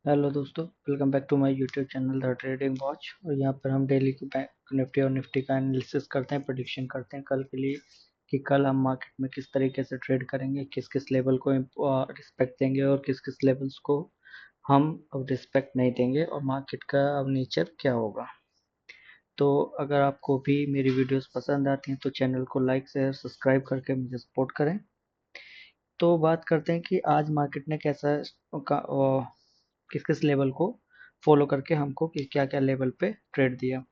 Hello दोस्तों, welcome back to my YouTube channel the trading watch. और यहाँ पर हम डेली की बैंक निफ्टी और निफ्टी का एनालिसिस करते हैं, प्रेडिक्शन करते हैं कल के लिए कि कल हम मार्केट में किस तरीके से ट्रेड करेंगे, किस किस लेवल को रिस्पेक्ट देंगे और किस किस लेवल्स को हम अब रिस्पेक्ट नहीं देंगे और मार्केट का अब नेचर क्या होगा। तो अगर आपको भी मेरी वीडियोस पसंद आती हैं तो चैनल को लाइक शेयर सब्सक्राइब करके मुझे सपोर्ट करें। तो बात करते हैं कि आज मार्केट ने कैसा किस किस लेवल को फॉलो करके हमको क्या क्या लेवल पे ट्रेड दिया।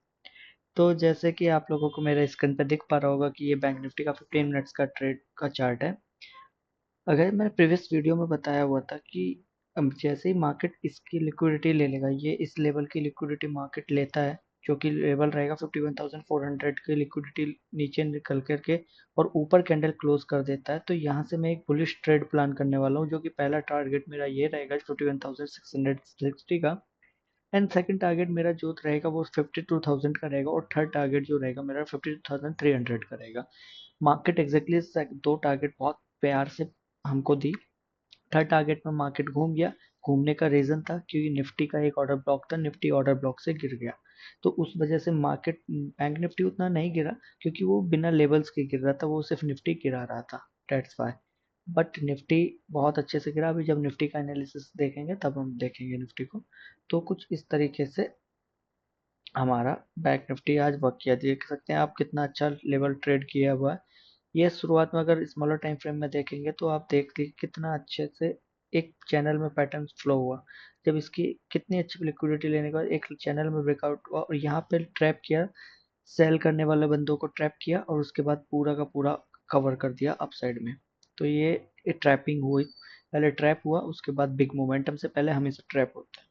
तो जैसे कि आप लोगों को मेरे स्क्रीन पे दिख पा रहा होगा कि ये बैंक निफ्टी का 15 मिनट्स का ट्रेड का चार्ट है। अगर मैंने प्रीवियस वीडियो में बताया हुआ था कि जैसे ही मार्केट इसकी लिक्विडिटी ले लेगा, ये इस लेवल की लिक्विडिटी मार्केट लेता है जो कि लेवल रहेगा 51,400 की लिक्विडिटी नीचे निकल करके और ऊपर कैंडल क्लोज कर देता है, तो यहाँ से मैं एक बुलिश ट्रेड प्लान करने वाला हूँ, जो कि पहला टारगेट मेरा ये रहेगा 51,660 का। एंड सेकंड टारगेट मेरा जो रहेगा वो 52,000 का रहेगा और थर्ड टारगेट जो रहेगा मेरा 52,300 का रहेगा। मार्केट एग्जैक्टली दो टारगेट बहुत प्यार से हमको दी। थर्ड टारगेट में मार्केट घूम गया। घूमने का रीजन था क्योंकि निफ्टी का एक ऑर्डर ब्लॉक था, निफ्टी ऑर्डर ब्लॉक से गिर गया। तो उस वजह से मार्केट बैंक निफ्टी उतना नहीं गिरा क्योंकि वो बिना लेवल्स के गिर रहा था, वो सिर्फ निफ्टी गिरा रहा था, डेट्स वाई। बट निफ्टी बहुत अच्छे से गिरा। अभी जब निफ्टी का एनालिसिस देखेंगे तब हम देखेंगे निफ्टी को। तो कुछ इस तरीके से हमारा बैंक निफ्टी आज वर्क किया। देख सकते हैं आप कितना अच्छा लेवल ट्रेड किया हुआ है। ये शुरुआत में अगर स्मॉलर टाइम फ्रेम में देखेंगे तो आप देखिए कितना अच्छे से एक चैनल में पैटर्न फ्लो हुआ। जब इसकी कितनी अच्छी लिक्विडिटी लेने के बाद एक चैनल में ब्रेकआउट हुआ और यहाँ पे ट्रैप किया, सेल करने वाले बंदों को ट्रैप किया और उसके बाद पूरा का पूरा कवर कर दिया अपसाइड में। तो ये ट्रैपिंग हुई। पहले ट्रैप हुआ, उसके बाद बिग मोमेंटम से पहले हमेशा ट्रैप होता है।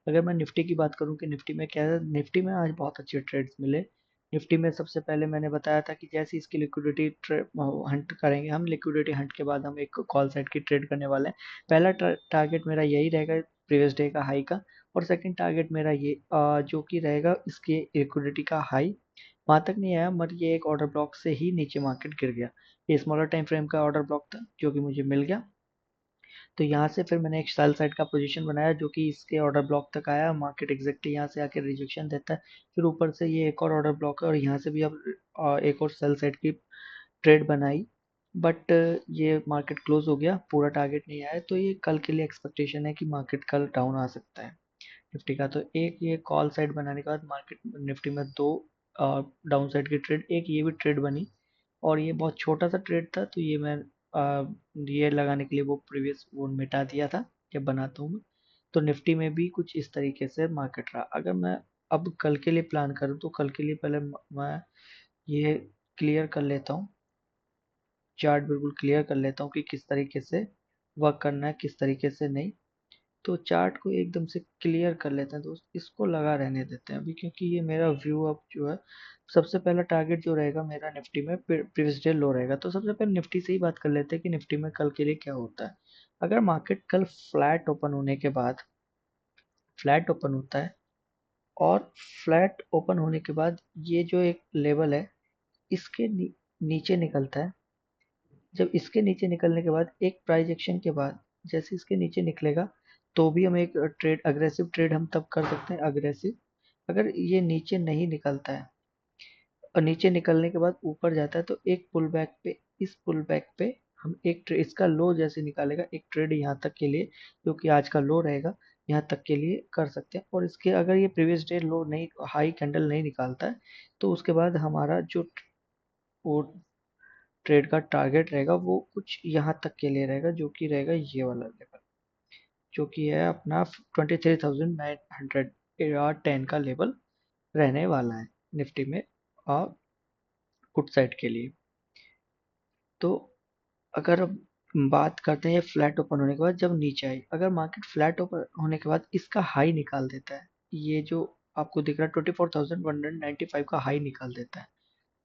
अगर मैं निफ्टी की बात करूं कि निफ्टी में क्या है, निफ्टी में आज बहुत अच्छे ट्रेड्स मिले। निफ्टी में सबसे पहले मैंने बताया था कि जैसे इसकी लिक्विडिटी हंट करेंगे हम, लिक्विडिटी हंट के बाद हम एक कॉल साइड की ट्रेड करने वाले हैं। पहला टारगेट मेरा यही रहेगा, प्रीवियस डे का हाई का। और सेकंड टारगेट मेरा ये जो कि रहेगा इसके लिक्विडिटी का हाई। वहां तक नहीं आया मगर ये एक ऑर्डर ब्लॉक से ही नीचे मार्केट गिर गया। ये स्मॉलर टाइम फ्रेम का ऑर्डर ब्लॉक था जो कि मुझे मिल गया। तो यहाँ से फिर मैंने एक सेल साइड का पोजीशन बनाया जो कि इसके ऑर्डर ब्लॉक तक आया। मार्केट एग्जैक्टली यहाँ से आके रिजेक्शन देता है। फिर ऊपर से ये एक और ऑर्डर ब्लॉक है और यहाँ से भी अब एक और सेल साइड की ट्रेड बनाई। बट ये मार्केट क्लोज हो गया, पूरा टारगेट नहीं आया। तो ये कल के लिए एक्सपेक्टेशन है कि मार्केट कल डाउन आ सकता है निफ्टी का। तो एक ये कॉल साइड बनाने के बाद मार्केट निफ्टी में दो डाउन साइड की ट्रेड, एक ये भी ट्रेड बनी। और ये बहुत छोटा सा ट्रेड था तो ये मैं ये लगाने के लिए वो प्रीवियस वो मिटा दिया था जब बनाता हूँ मैं। तो निफ्टी में भी कुछ इस तरीके से मार्केट रहा। अगर मैं अब कल के लिए प्लान करूँ तो कल के लिए पहले मैं ये क्लियर कर लेता हूँ, चार्ट बिल्कुल क्लियर कर लेता हूँ कि किस तरीके से वर्क करना है किस तरीके से नहीं। तो चार्ट को एकदम से क्लियर कर लेते हैं दोस्त, इसको लगा रहने देते हैं अभी क्योंकि ये मेरा व्यू अब जो है। सबसे पहला टारगेट जो रहेगा मेरा निफ्टी में प्रीवियस डे लो रहेगा। तो सबसे पहले निफ्टी से ही बात कर लेते हैं कि निफ्टी में कल के लिए क्या होता है। अगर मार्केट कल फ्लैट ओपन होने के बाद, फ्लैट ओपन होता है और फ्लैट ओपन होने के बाद ये जो एक लेवल है इसके नीचे निकलता है। जब इसके नीचे निकलने के बाद एक प्राइस एक्शन के बाद जैसे इसके नीचे निकलेगा तो भी हम एक ट्रेड अग्रेसिव ट्रेड हम तब कर सकते हैं अग्रेसिव। अगर ये नीचे नहीं निकलता है और नीचे निकलने के बाद ऊपर जाता है तो एक पुल बैक पे, इस पुल बैक पे हम एक ट्रेड इसका लो जैसे निकालेगा एक ट्रेड यहाँ तक के लिए जो कि आज का लो रहेगा यहाँ तक के लिए कर सकते हैं। और इसके अगर ये प्रीवियस डे लो नहीं, हाई कैंडल नहीं निकालता है तो उसके बाद हमारा जो वो ट्रेड का टारगेट रहेगा वो कुछ यहाँ तक के लिए रहेगा जो कि रहेगा ये वाला लेवल, जो कि है अपना 23,910 का लेवल रहने वाला है निफ्टी में और पुट साइड के लिए। तो अगर अब बात करते हैं फ्लैट ओपन होने के बाद जब नीचे आई, अगर मार्केट फ्लैट ओपन होने के बाद इसका हाई निकाल देता है, ये जो आपको दिख रहा है 24,195 का हाई निकाल देता है,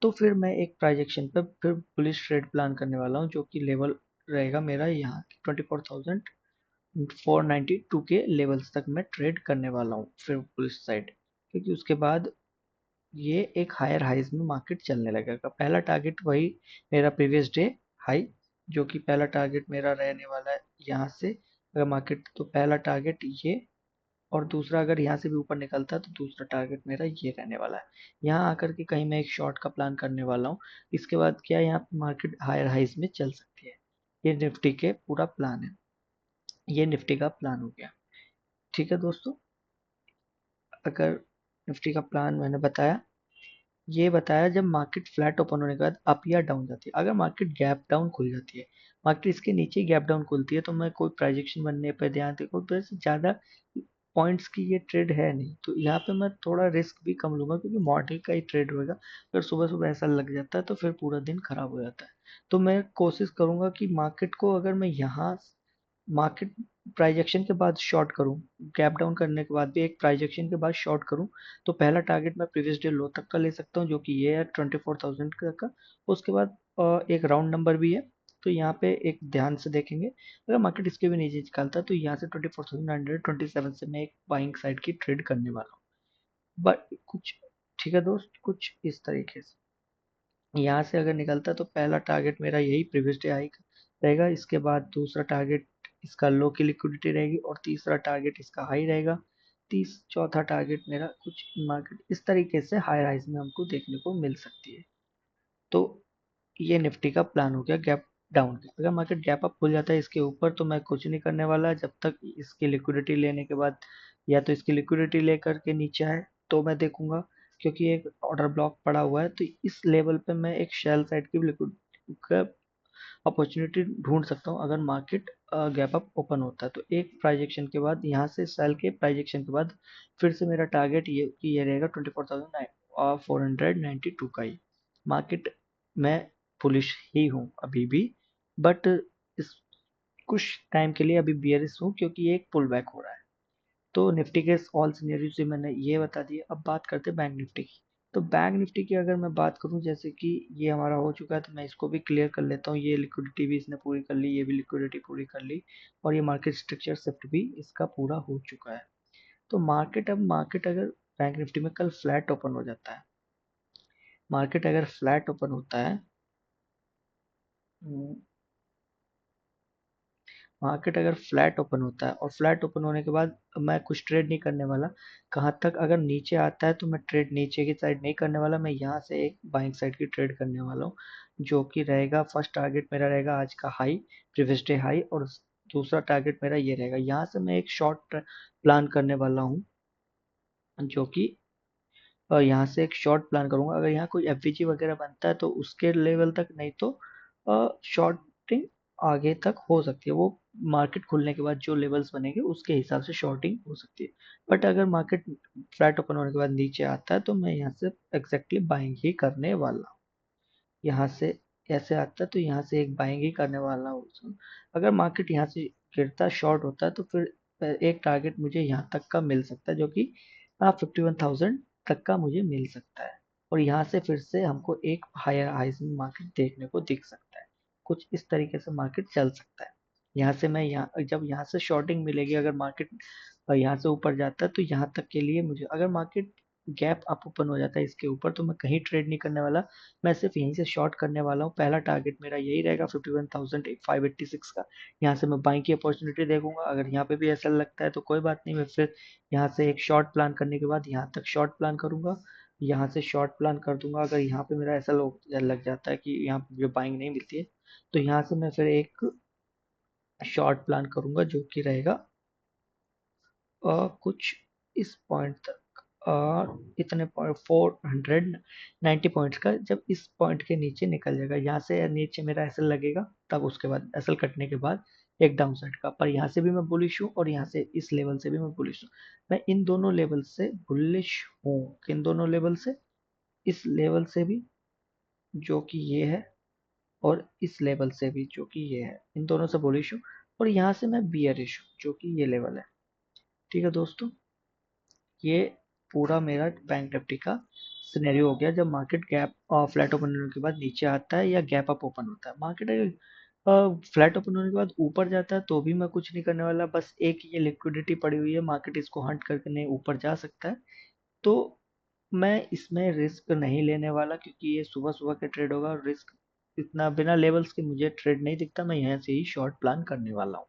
तो फिर मैं एक प्राइजेक्शन पे फिर बुलिश ट्रेड प्लान करने वाला हूँ जो कि लेवल रहेगा मेरा यहाँ 24,492 के लेवल्स तक मैं ट्रेड करने वाला हूँ फिर बुलिश साइड। क्योंकि उसके बाद ये एक हायर हाइज में मार्केट चलने लगेगा। पहला टारगेट वही मेरा प्रीवियस डे हाई, जो कि पहला टारगेट मेरा रहने वाला है यहाँ से। अगर मार्केट तो पहला टारगेट ये और दूसरा अगर यहाँ से भी ऊपर निकलता है तो दूसरा टारगेट मेरा ये रहने वाला है। यहाँ आकर के कहीं मैं एक शॉर्ट का प्लान करने वाला हूँ। इसके बाद क्या है, यहाँ पे मार्केट हायर हाइज में चल सकती है। ये निफ्टी के पूरा प्लान है, ये निफ्टी का प्लान हो गया। ठीक है दोस्तों, अगर निफ्टी का प्लान मैंने बताया, ये बताया जब मार्केट फ्लैट ओपन होने के बाद अप या डाउन जाती है। अगर मार्केट गैप डाउन खुल जाती है, मार्केट इसके नीचे गैप डाउन खुलती है, तो मैं कोई प्राइजेक्शन बनने पे ध्यान देखो तो ऐसे ज़्यादा पॉइंट्स की ये ट्रेड है नहीं, तो यहाँ पे मैं थोड़ा रिस्क भी कम लूंगा क्योंकि मॉर्निंग का ही ट्रेड होएगा। अगर सुबह सुबह ऐसा लग जाता है तो फिर पूरा दिन खराब हो जाता है। तो मैं कोशिश करूंगा कि मार्केट को अगर मैं यहाँ मार्केट प्राइजेक्शन के बाद शॉर्ट करूं, गैप डाउन करने के बाद भी एक प्राइजेक्शन के बाद शॉर्ट करूं, तो पहला टारगेट मैं प्रीवियस डे लो तक का ले सकता हूं जो कि ये है 24,000 का। उसके बाद एक राउंड नंबर भी है, तो यहाँ पे एक ध्यान से देखेंगे, अगर मार्केट इसके भी नीचे निकालता है तो यहाँ से 24,927 से मैं एक बाइंग साइड की ट्रेड करने वाला हूँ। बट कुछ, ठीक है दोस्त, कुछ इस तरीके से यहाँ से अगर निकलता है तो पहला टारगेट मेरा यही प्रीवियस डे हाई रहेगा। इसके बाद दूसरा टारगेट इसका लो की लिक्विडिटी रहेगी और तीसरा टारगेट इसका हाई रहेगा। चौथा टारगेट मेरा कुछ मार्केट इस तरीके से हाई राइज में हमको देखने को मिल सकती है। तो ये निफ्टी का प्लान हो गया गैप डाउन का। अगर मार्केट गैप अप खुल जाता है इसके ऊपर तो मैं कुछ नहीं करने वाला जब तक इसकी लिक्विडिटी लेने के बाद, या तो इसकी लिक्विडिटी लेकर के नीचे आए तो मैं देखूंगा, क्योंकि एक ऑर्डर ब्लॉक पड़ा हुआ है, तो इस लेवल पे मैं एक शेल साइड की लिक्विड अपॉर्चुनिटी ढूंढ सकता हूँ। अगर मार्केट गैप अप ओपन होता है तो एक प्राइजेक्शन के बाद यहाँ से सेल के प्राइजेक्शन के बाद फिर से मेरा टारगेट ये रहेगा 24,492 का ही। मार्केट में बुलिश ही हूँ अभी भी, बट इस कुछ टाइम के लिए अभी बियरिश हूँ क्योंकि ये एक पुल बैक हो रहा है। तो निफ्टी के ऑल सिनेरियो से मैंने ये बता दिया। अब बात करते हैं बैंक निफ्टी की। तो बैंक निफ्टी की अगर मैं बात करूं, जैसे कि ये हमारा हो चुका है तो मैं इसको भी क्लियर कर लेता हूँ। ये लिक्विडिटी भी इसने पूरी कर ली, ये भी लिक्विडिटी पूरी कर ली, और ये मार्केट स्ट्रक्चर शिफ्ट भी इसका पूरा हो चुका है। तो मार्केट अगर बैंक निफ्टी में कल फ्लैट ओपन हो जाता है, मार्केट अगर फ्लैट ओपन होता है, मार्केट अगर फ्लैट ओपन होता है और फ्लैट ओपन होने के बाद मैं कुछ ट्रेड नहीं करने वाला। कहाँ तक, अगर नीचे आता है तो मैं ट्रेड नीचे की साइड नहीं करने वाला, मैं यहाँ से एक बाइंग साइड की ट्रेड करने वाला हूँ, जो कि रहेगा फर्स्ट टारगेट मेरा रहेगा आज का हाई, प्रीवियस डे हाई, और दूसरा टारगेट मेरा ये रहेगा। यहाँ से मैं एक शॉर्ट प्लान करने वाला हूँ, जो कि यहाँ से एक शॉर्ट प्लान करूंगा। अगर यहाँ कोई एफवीजी वगैरह बनता है तो उसके लेवल तक, नहीं तो शॉर्टिंग आगे तक हो सकती है। वो मार्केट खुलने के बाद जो लेवल्स बनेंगे उसके हिसाब से शॉर्टिंग हो सकती है। बट अगर मार्केट फ्लैट ओपन होने के बाद नीचे आता है तो मैं यहाँ से एग्जैक्टली बाइंग ही करने वाला हूँ। यहाँ से ऐसे आता है तो यहाँ से एक बाइंग ही करने वाला हूँ। अगर मार्केट यहाँ से गिरता शॉर्ट होता है तो फिर एक टारगेट मुझे यहाँ तक का मिल सकता है, जो कि 51,000 तक का मुझे मिल सकता है। और यहाँ से फिर से हमको एक हायर हाइज में मार्केट देखने को दिख सकता है। कुछ इस तरीके से मार्केट चल सकता है। यहाँ से मैं यहाँ जब यहाँ से शॉर्टिंग मिलेगी, अगर मार्केट यहाँ से ऊपर जाता है तो यहाँ तक के लिए मुझे, अगर मार्केट गैप अप ओपन हो जाता है इसके ऊपर तो मैं कहीं ट्रेड नहीं करने वाला, मैं सिर्फ यहीं से शॉर्ट करने वाला हूँ। पहला टारगेट मेरा यही रहेगा 51,586 का। यहाँ से मैं बाइंग की अपॉर्चुनिटी देखूंगा। अगर यहाँ पे भी ऐसा लगता है तो कोई बात नहीं, मैं फिर यहाँ से एक शॉर्ट प्लान करने के बाद यहाँ तक शॉर्ट प्लान करूंगा, यहाँ से शॉर्ट प्लान कर दूंगा। अगर यहाँ पे मेरा ऐसा लग जाता है कि यहाँ पे बाइंग नहीं मिलती है तो यहाँ से मैं फिर एक शॉर्ट प्लान करूंगा, जो कि रहेगा कुछ इस पॉइंट तक, इतने पॉइंट 490 पॉइंट्स का। जब इस पॉइंट के नीचे निकल जाएगा, यहाँ से नीचे मेरा एसएल लगेगा, तब उसके बाद एसएल कटने के बाद एक डाउन साइड का, पर यहाँ से भी मैं बुलिश हूँ और यहाँ से इस लेवल से भी मैं बुलिश हूँ। मैं इन दोनों लेवल से बुलिश हूँ, किन दोनों लेवल से, इस लेवल से भी जो कि ये है, और इस लेवल से भी जो कि ये है, इन दोनों से बुलिश हूँ। और यहाँ से मैं बियरिश हूँ, जो कि ये लेवल है। ठीक है दोस्तों, ये पूरा मेरा बैंक निफ्टी का सिनेरियो हो गया। जब मार्केट गैप फ्लैट ओपन होने के बाद नीचे आता है या गैप अप ओपन होता है, मार्केट अगर फ्लैट ओपन होने के बाद ऊपर जाता है तो भी मैं कुछ नहीं करने वाला, बस एक ये लिक्विडिटी पड़ी हुई है, मार्केट इसको हंट करके नहीं ऊपर जा सकता है, तो मैं इसमें रिस्क नहीं लेने वाला, क्योंकि ये सुबह सुबह के ट्रेड होगा और रिस्क इतना बिना लेवल्स के मुझे ट्रेड नहीं दिखता। मैं यहाँ से ही शॉर्ट प्लान करने वाला हूँ।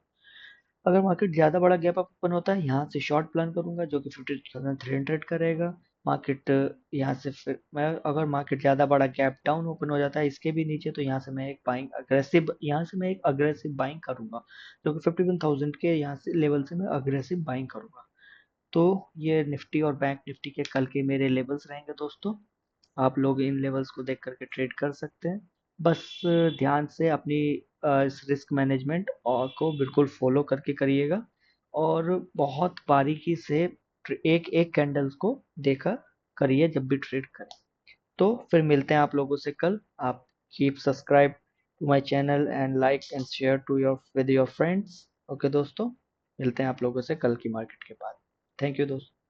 अगर मार्केट ज़्यादा बड़ा गैप ओपन होता है, यहाँ से शॉर्ट प्लान करूंगा जो कि 52,300 करेगा। मार्केट यहाँ से फिर मैं, अगर मार्केट ज़्यादा बड़ा गैप डाउन ओपन हो जाता है इसके भी नीचे, तो यहाँ से मैं एक बाइंग अग्रेसिव, यहाँ से मैं एक अग्रेसिव बाइंग करूंगा, जो कि 51,000 के यहाँ से लेवल से मैं अग्रेसिव बाइंग करूंगा। तो ये निफ्टी और बैंक निफ्टी के कल के मेरे लेवल्स रहेंगे दोस्तों। आप लोग इन लेवल्स को देख करके ट्रेड कर सकते हैं। बस ध्यान से अपनी इस रिस्क मैनेजमेंट और को बिल्कुल फॉलो करके करिएगा, और बहुत बारीकी से एक एक कैंडल्स को देखा करिए जब भी ट्रेड करें। तो फिर मिलते हैं आप लोगों से कल। आप keep subscribe to my channel and like and share to your with your friends. Okay दोस्तों, मिलते हैं आप लोगों से कल की मार्केट के बाद। थैंक यू दोस्तों।